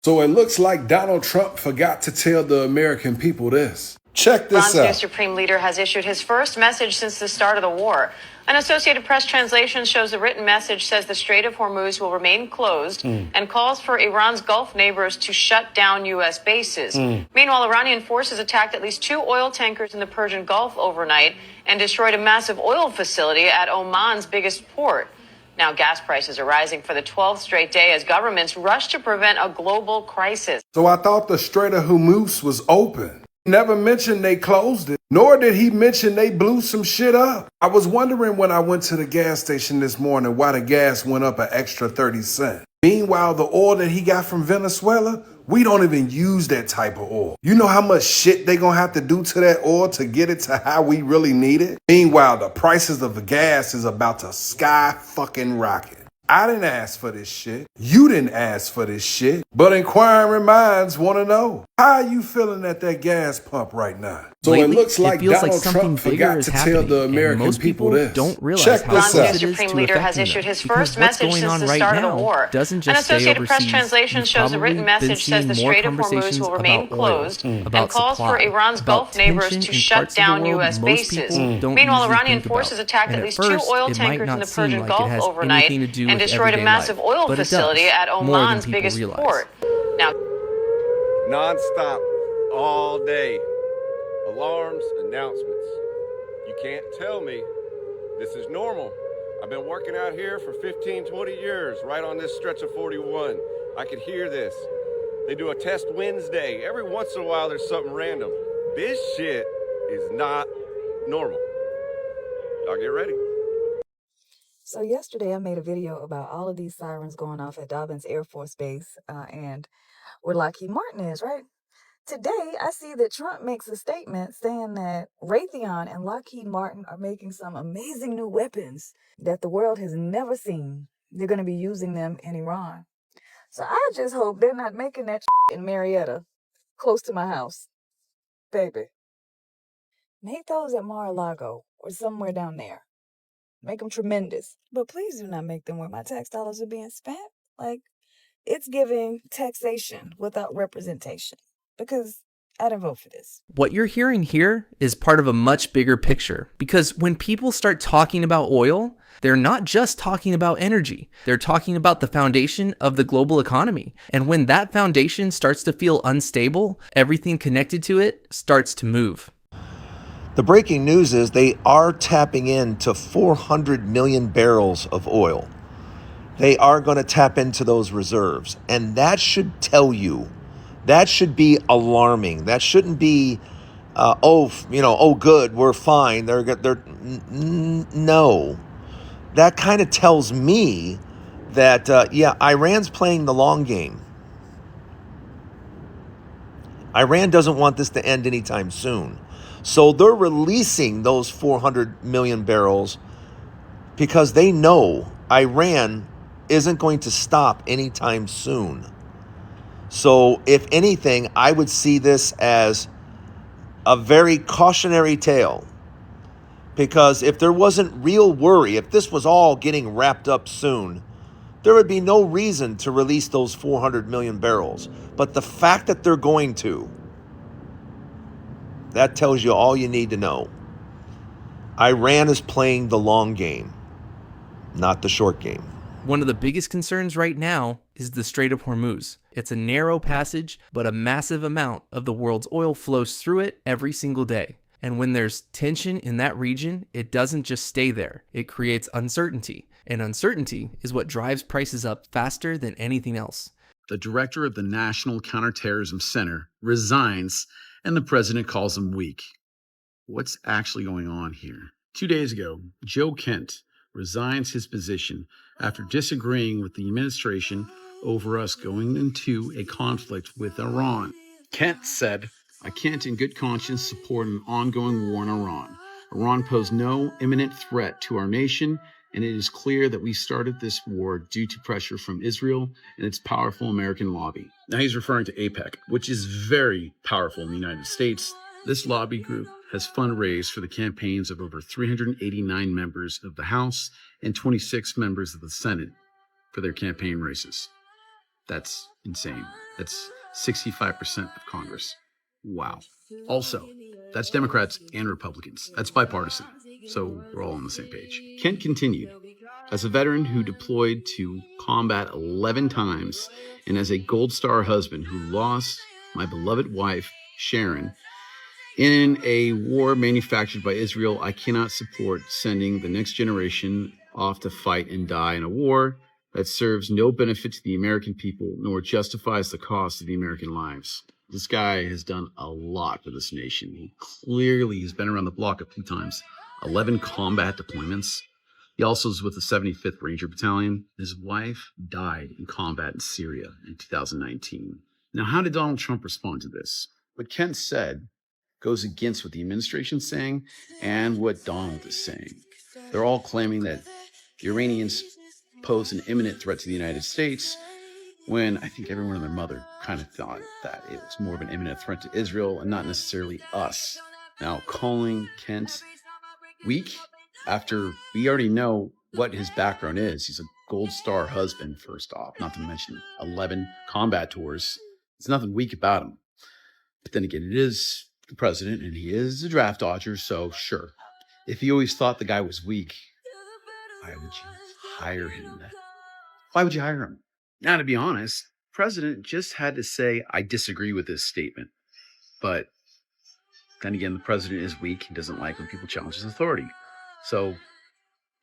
So it looks like Donald Trump forgot to tell the American people this. Check this Iran's new out. supreme leader has issued his first message since the start of the war. An Associated Press translation shows the written message says the Strait of Hormuz will remain closed and calls for Iran's Gulf neighbors to shut down U.S. bases. Meanwhile, Iranian forces attacked at least 2 oil tankers in the Persian Gulf overnight and destroyed a massive oil facility at Oman's biggest port. Now, gas prices are rising for the 12th straight day as governments rush to prevent a global crisis. So I thought the Strait of Hormuz was open. He never mentioned they closed it, nor did he mention they blew some shit up. I was wondering when I went to the gas station this morning why the gas went up an extra 30 cents. Meanwhile, the oil that he got from Venezuela, we don't even use that type of oil. You know how much shit they gonna have to do to that oil to get it to how we really need it? Meanwhile, the prices of the gas is about to sky fucking rocket. I didn't ask for this shit. You didn't ask for this shit. But inquiring minds want to know. How are you feeling at that gas pump right now? So Lately, it looks like feels Donald like something Trump bigger forgot is to happening, tell the and American most people this. don't realize Check how this Iran's out. new supreme leader has issued his first message since the right start of the now war. doesn't An just stay Associated Press overseas. translation You've shows the probably written been message says the seeing more Strait of Hormuz conversations will remain about oil, closed about and calls for supply, Iran's about Gulf neighbors tension to in shut parts of the down world U.S. most bases. people don't Meanwhile, usually Iranian think forces about. attacked And at at least 2 first, oil it might tankers in not the seem Persian like it Gulf has overnight anything to do and with destroyed a everyday massive life, oil but it facility does, at more than Oman's people biggest realize. port. Now, Non-stop, all day. Alarms, announcements. You can't tell me this is normal. I've been working out here for 15, 20 years, right on this stretch of 41. I could hear this. They do a test Wednesday. Every once in a while, there's something random. This shit is not normal. Y'all get ready. So yesterday I made a video about all of these sirens going off at Dobbins Air Force Base and where Lockheed Martin is, right? Today I see that Trump makes a statement saying that Raytheon and Lockheed Martin are making some amazing new weapons that the world has never seen. They're going to be using them in Iran. So I just hope they're not making that in Marietta, close to my house. Baby, make those at Mar-a-Lago or somewhere down there. Make them tremendous. But please do not make them where my tax dollars are being spent. Like, it's giving taxation without representation. Because I didn't vote for this. What you're hearing here is part of a much bigger picture, because when people start talking about oil, they're not just talking about energy. They're talking about the foundation of the global economy. And when that foundation starts to feel unstable, everything connected to it starts to move. The breaking news is they are tapping into 400 million barrels of oil. They are going to tap into those reserves. And that should tell you, that should be alarming. That shouldn't be, good, we're fine. No. That kind of tells me that, Iran's playing the long game. Iran doesn't want this to end anytime soon. So they're releasing those 400 million barrels because they know Iran isn't going to stop anytime soon. So if anything, I would see this as a very cautionary tale. Because if there wasn't real worry, if this was all getting wrapped up soon, there would be no reason to release those 400 million barrels. But the fact that they're going to, that tells you all you need to know. Iran is playing the long game, not the short game. One of the biggest concerns right now is the Strait of Hormuz. It's a narrow passage, but a massive amount of the world's oil flows through it every single day. And when there's tension in that region, it doesn't just stay there. It creates uncertainty. And uncertainty is what drives prices up faster than anything else. The director of the National Counterterrorism Center resigns, and the president calls him weak. What's actually going on here? 2 days ago, Joe Kent resigns his position after disagreeing with the administration over us going into a conflict with Iran. Kent said, "I can't in good conscience support an ongoing war in Iran. Iran posed no imminent threat to our nation, and it is clear that we started this war due to pressure from Israel and its powerful American lobby." Now he's referring to AIPAC, which is very powerful in the United States. This lobby group has fundraised for the campaigns of over 389 members of the House and 26 members of the Senate for their campaign races. That's insane. That's 65% of Congress. Wow. Also, that's Democrats and Republicans. That's bipartisan. So we're all on the same page. Kent continued. As a veteran who deployed to combat 11 times and as a Gold Star husband who lost my beloved wife, Sharon, in a war manufactured by Israel, I cannot support sending the next generation off to fight and die in a war that serves no benefit to the American people nor justifies the cost of the American lives. This guy has done a lot for this nation. He clearly has been around the block a few times. 11 combat deployments. He also is with the 75th Ranger Battalion. His wife died in combat in Syria in 2019. Now, how did Donald Trump respond to this? What Kent said goes against what the administration's saying and what Donald is saying. They're all claiming that the Iranians pose an imminent threat to the United States, when I think everyone and their mother kind of thought that it was more of an imminent threat to Israel and not necessarily us. Now, calling Kent weak after we already know what his background is. He's a Gold Star husband, first off, not to mention 11 combat tours. There's nothing weak about him. But then again, it is the president and he is a draft dodger, so sure. If you always thought the guy was weak, why would you hire him then? Why would you hire him? Now, to be honest, the president just had to say, I disagree with this statement. But then again, the president is weak and doesn't like when people challenge his authority. So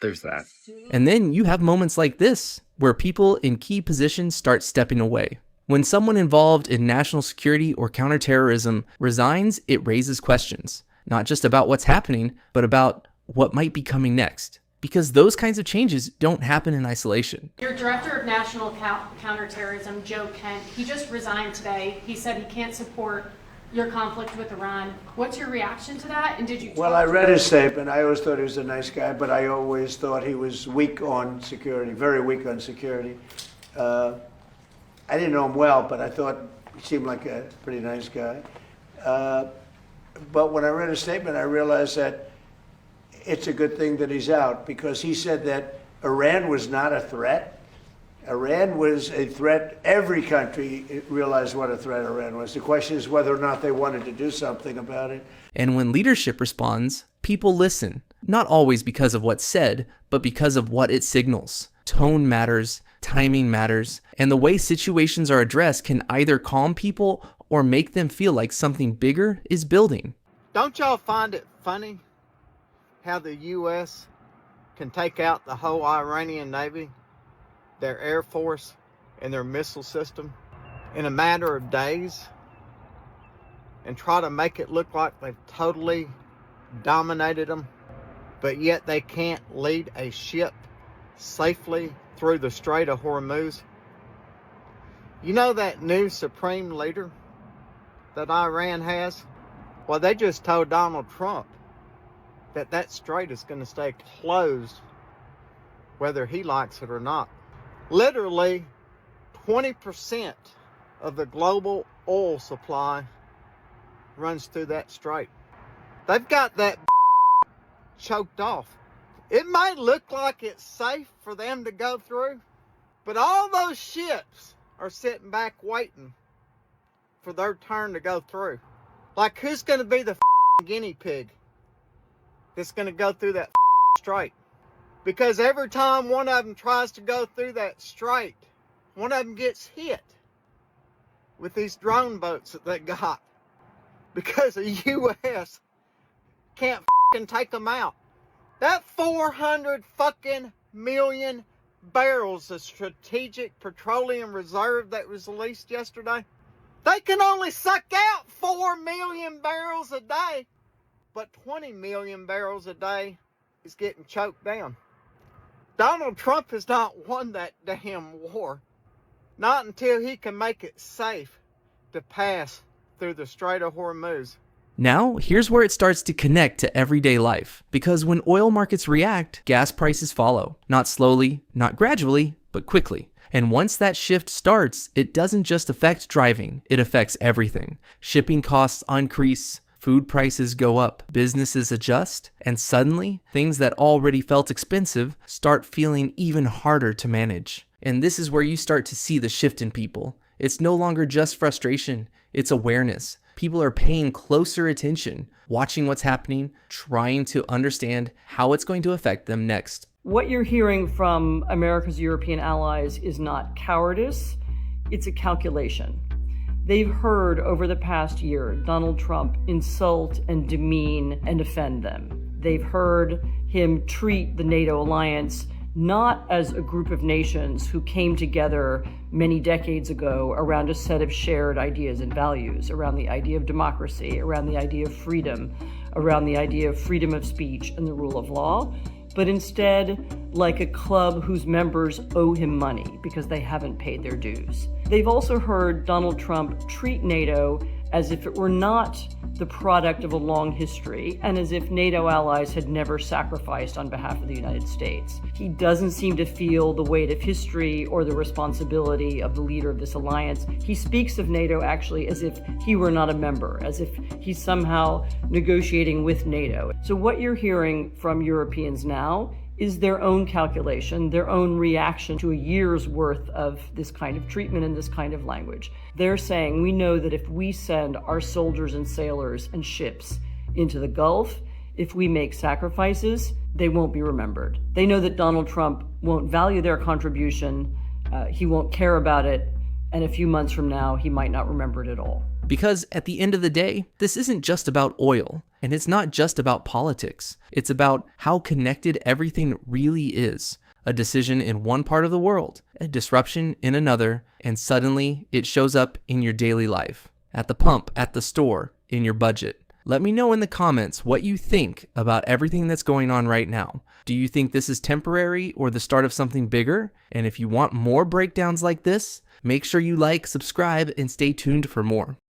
there's that. And then you have moments like this, where people in key positions start stepping away. When someone involved in national security or counterterrorism resigns, it raises questions, not just about what's happening, but about what might be coming next. Because those kinds of changes don't happen in isolation. Your director of national counterterrorism, Joe Kent, he just resigned today. He said he can't support your conflict with Iran. What's your reaction to that? And did you? Well, I read his statement. I always thought he was a nice guy, but I always thought he was weak on security, very weak on security. I didn't know him well, but I thought he seemed like a pretty nice guy. But when I read his statement, I realized that it's a good thing that he's out, because he said that Iran was not a threat. Iran was a threat. Every country realized what a threat Iran was. The question is whether or not they wanted to do something about it. And when leadership responds, people listen, not always because of what's said, but because of what it signals. Tone matters, timing matters, and the way situations are addressed can either calm people or make them feel like something bigger is building. Don't y'all find it funny how the U.S. can take out the whole Iranian Navy, their Air Force, and their missile system in a matter of days and try to make it look like they've totally dominated them, but yet they can't lead a ship safely through the Strait of Hormuz? You know that new supreme leader that Iran has? Well, they just told Donald Trump that that strait is going to stay closed whether he likes it or not. Literally 20% of the global oil supply runs through that strait. They've got that choked off. It might look like it's safe for them to go through, but all those ships are sitting back waiting for their turn to go through. Like, who's going to be the guinea pig that's going to go through that strait? Because every time one of them tries to go through that strait, one of them gets hit with these drone boats that they got, because the U.S. can't take them out. That 400 million barrels of strategic petroleum reserve that was released yesterday, they can only suck out 4 million barrels a day, but 20 million barrels a day is getting choked down. Donald Trump has not won that damn war. Not until he can make it safe to pass through the Strait of Hormuz. Now, here's where it starts to connect to everyday life. Because when oil markets react, gas prices follow. Not slowly, not gradually, but quickly. And once that shift starts, it doesn't just affect driving, it affects everything. Shipping costs increase, food prices go up, businesses adjust, and suddenly, things that already felt expensive start feeling even harder to manage. And this is where you start to see the shift in people. It's no longer just frustration, it's awareness. People are paying closer attention, watching what's happening, trying to understand how it's going to affect them next. What you're hearing from America's European allies is not cowardice, it's a calculation. They've heard over the past year Donald Trump insult and demean and offend them. They've heard him treat the NATO alliance not as a group of nations who came together many decades ago around a set of shared ideas and values, around the idea of democracy, around the idea of freedom, around the idea of freedom of speech and the rule of law, but instead like a club whose members owe him money because they haven't paid their dues. They've also heard Donald Trump treat NATO as if it were not the product of a long history and as if NATO allies had never sacrificed on behalf of the United States. He doesn't seem to feel the weight of history or the responsibility of the leader of this alliance. He speaks of NATO actually as if he were not a member, as if he's somehow negotiating with NATO. So what you're hearing from Europeans now is their own calculation, their own reaction to a year's worth of this kind of treatment and this kind of language. They're saying, we know that if we send our soldiers and sailors and ships into the Gulf, if we make sacrifices, they won't be remembered. They know that Donald Trump won't value their contribution, he won't care about it, and a few months from now, he might not remember it at all. Because at the end of the day, this isn't just about oil, and it's not just about politics. It's about how connected everything really is. A decision in one part of the world, a disruption in another, and suddenly it shows up in your daily life. At the pump, at the store, in your budget. Let me know in the comments what you think about everything that's going on right now. Do you think this is temporary or the start of something bigger? And if you want more breakdowns like this, make sure you like, subscribe, and stay tuned for more.